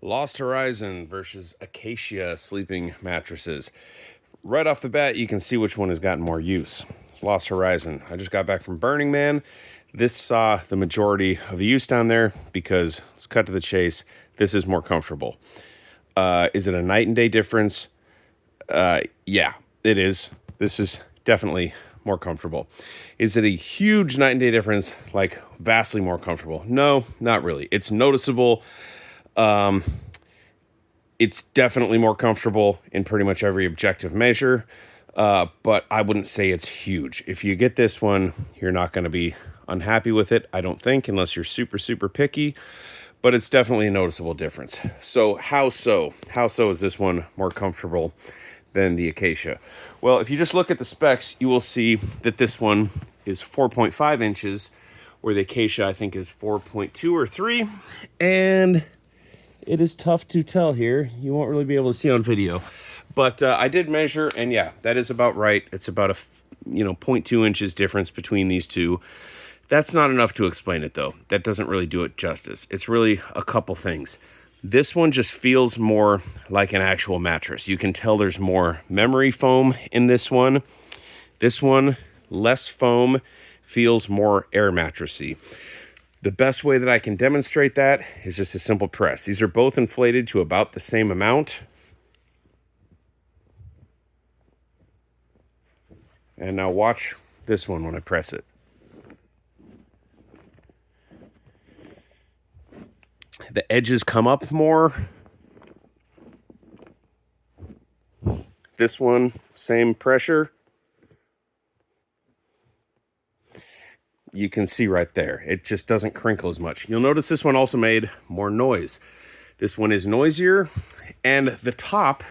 Lost Horizon versus Acacia sleeping mattresses. Right off the bat, you can see which one has gotten more use. It's Lost Horizon. I just got back from Burning Man. This saw the majority of the use down there because, let's cut to the chase, this is more comfortable. Is it a night and day difference? Yeah, it is. This is definitely more comfortable. Is it a huge night and day difference, like vastly more comfortable? No, not really. It's noticeable. It's definitely more comfortable in pretty much every objective measure, but I wouldn't say it's huge. If you get this one, you're not going to be unhappy with it, I don't think, unless you're super, super picky, but it's definitely a noticeable difference. So how so? How so is this one more comfortable than the Acacia? Well, if you just look at the specs, you will see that this one is 4.5 inches, where the Acacia, I think, is 4.2 or 3, and it is tough to tell here. You won't really be able to see on video. But I did measure, and yeah, that is about right. It's about a 0.2 inches difference between these two. That's not enough to explain it, though. That doesn't really do it justice. It's really a couple things. This one just feels more like an actual mattress. You can tell there's more memory foam in this one. This one, less foam, feels more air mattressy. The best way that I can demonstrate that is just a simple press. These are both inflated to about the same amount. And now watch this one when I press it. The edges come up more. This one, same pressure. You can see right there, it just doesn't crinkle as much. You'll notice this one also made more noise. This one is noisier, and the top,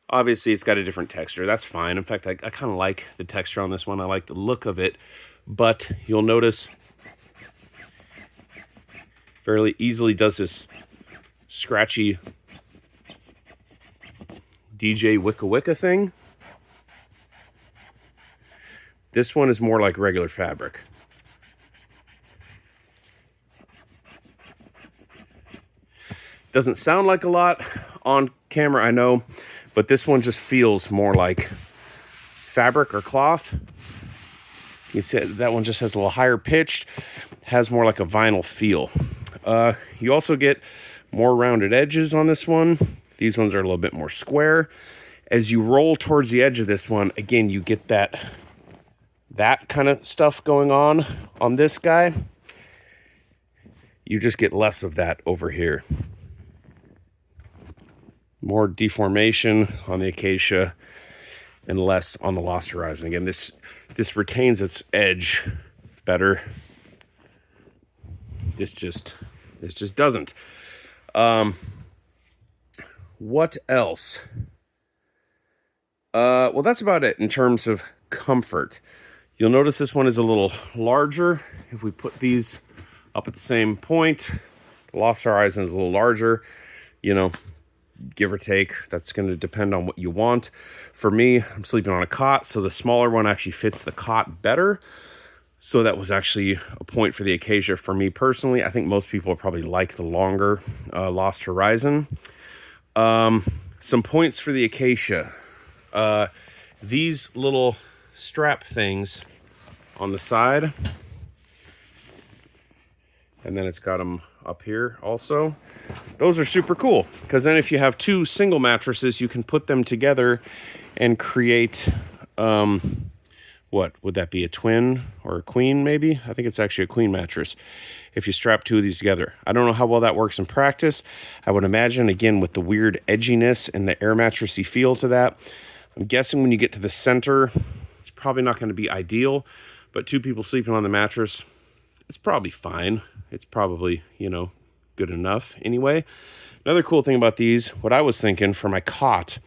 obviously it's got a different texture. That's fine. In fact, I kind of like the texture on this one. I like the look of it, but you'll notice fairly easily does this scratchy DJ Wicka Wicka thing. This one is more like regular fabric. Doesn't sound like a lot on camera, I know, but this one just feels more like fabric or cloth. You see that one just has a little higher pitched, has more like a vinyl feel. You also get more rounded edges on this one. These ones are a little bit more square. As you roll towards the edge of this one, again, you get that kind of stuff going on this guy. You just get less of that over here. More deformation on the Acacia and less on the Lost Horizon. Again, this retains its edge better. This just doesn't. What else? Well, that's about it in terms of comfort. You'll notice this one is a little larger. If we put these up at the same point, the Lost Horizon is a little larger, give or take. That's going to depend on what you want. For me, I'm sleeping on a cot, so the smaller one actually fits the cot better. So that was actually a point for the Acacia for me personally. I think most people probably like the longer Lost Horizon. Some points for the Acacia. These little strap things on the side, and then it's got them up here also. Those are super cool, because then if you have two single mattresses, you can put them together and create, what would that be, a twin or a queen maybe? I think it's actually a queen mattress if you strap two of these together. I don't know how well that works in practice. I would imagine, again, with the weird edginess and the air mattressy feel to that, I'm guessing when you get to the center, it's probably not going to be ideal, but two people sleeping on the mattress, it's probably fine. It's probably, good enough anyway. Another cool thing about these, what I was thinking for my cot,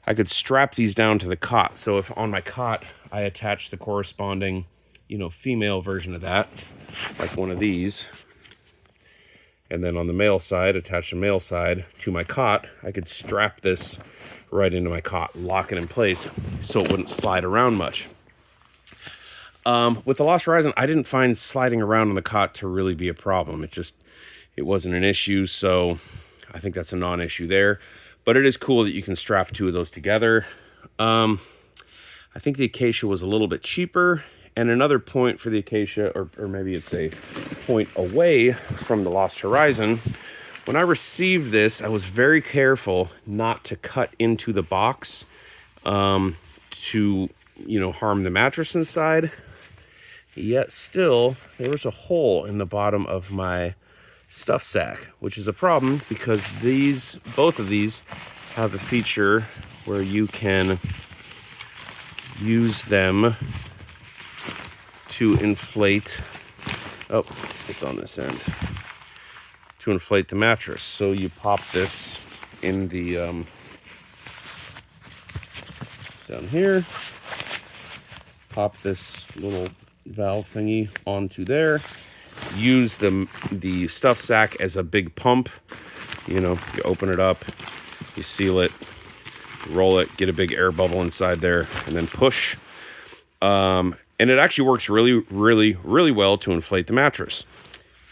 I could strap these down to the cot. So if on my cot, I attach the corresponding, female version of that, like one of these, and then on the male side, attach the male side to my cot, I could strap this right into my cot, lock it in place so it wouldn't slide around much. With the Lost Horizon, I didn't find sliding around on the cot to really be a problem. It wasn't an issue, so I think that's a non-issue there. But it is cool that you can strap two of those together. I think the Acacia was a little bit cheaper. And another point for the Acacia, or maybe it's a point away from the Lost Horizon, when I received this, I was very careful not to cut into the box to, harm the mattress inside. Yet still, there was a hole in the bottom of my stuff sack, which is a problem because both of these have a feature where you can use them to inflate. Oh, it's on this end. To inflate the mattress. So you pop this in the down here. Pop this little valve thingy onto there. Use the stuff sack as a big pump. You open it up, you seal it, roll it, get a big air bubble inside there, and then push. And it actually works really, really, really well to inflate the mattress.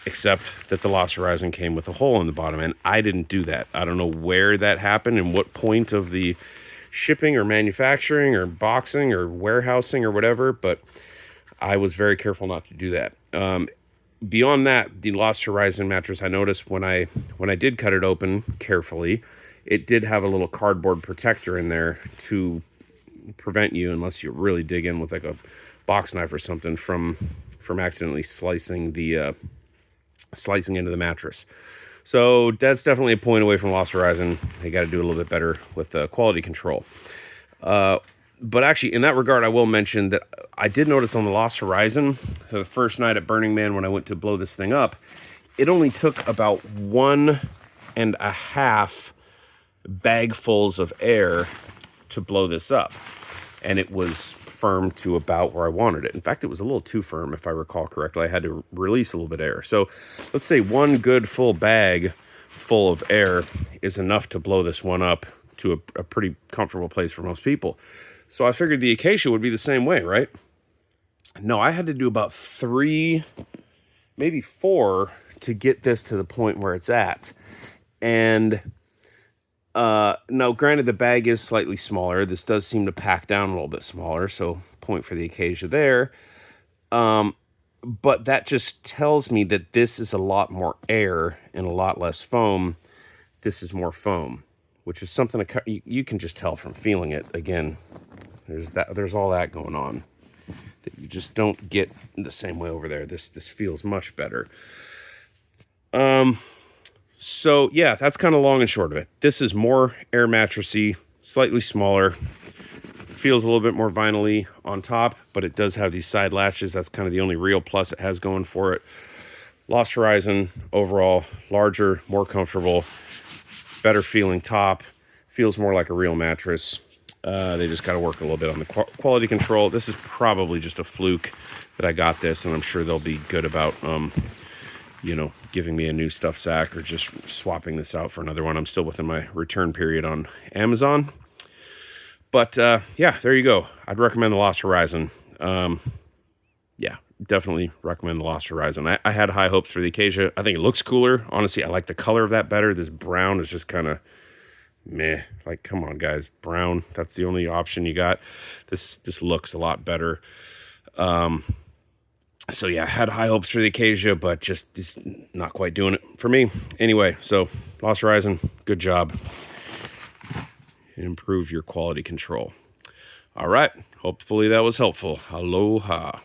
Except that the Lost Horizon came with a hole in the bottom, and I didn't do that. I don't know where that happened and what point of the shipping or manufacturing or boxing or warehousing or whatever, but I was very careful not to do that. Beyond that, the Lost Horizon mattress, I noticed when I did cut it open carefully, it did have a little cardboard protector in there to prevent you, unless you really dig in with like a box knife or something, from accidentally slicing into the mattress. So that's definitely a point away from Lost Horizon. They got to do a little bit better with the quality control. But actually, in that regard, I will mention that I did notice on the Lost Horizon, the first night at Burning Man when I went to blow this thing up, it only took about 1.5 bagfuls of air to blow this up. And it was firm to about where I wanted it. In fact, it was a little too firm, if I recall correctly. I had to release a little bit of air. So let's say one good full bag full of air is enough to blow this one up to a pretty comfortable place for most people. So I figured the Acacia would be the same way, right? No, I had to do about 3, maybe 4 to get this to the point where it's at. And now, granted, the bag is slightly smaller. This does seem to pack down a little bit smaller, so point for the Acacia there. But that just tells me that this is a lot more air and a lot less foam. This is more foam, which is something you can just tell from feeling it. Again, there's all that going on that you just don't get the same way over there. This feels much better. So yeah, that's kind of long and short of it. This is more air mattressy, slightly smaller, feels a little bit more vinyl-y on top, but it does have these side latches. That's kind of the only real plus it has going for it. Lost Horizon, overall, larger, more comfortable, better feeling top, feels more like a real mattress. They just got to work a little bit on the quality control. This is probably just a fluke that I got this, and I'm sure they'll be good about giving me a new stuff sack or just swapping this out for another one. I'm still within my return period on Amazon. But yeah, there you go. I'd recommend the Lost Horizon. Yeah, definitely recommend the Lost Horizon. I had high hopes for the Acacia. I think it looks cooler. Honestly, I like the color of that better. This brown is just kind of meh. Like, come on, guys. Brown, that's the only option you got. This looks a lot better. So yeah, I had high hopes for the Acacia, but just not quite doing it for me. Anyway, so Lost Horizon, good job. Improve your quality control. All right, hopefully that was helpful. Aloha.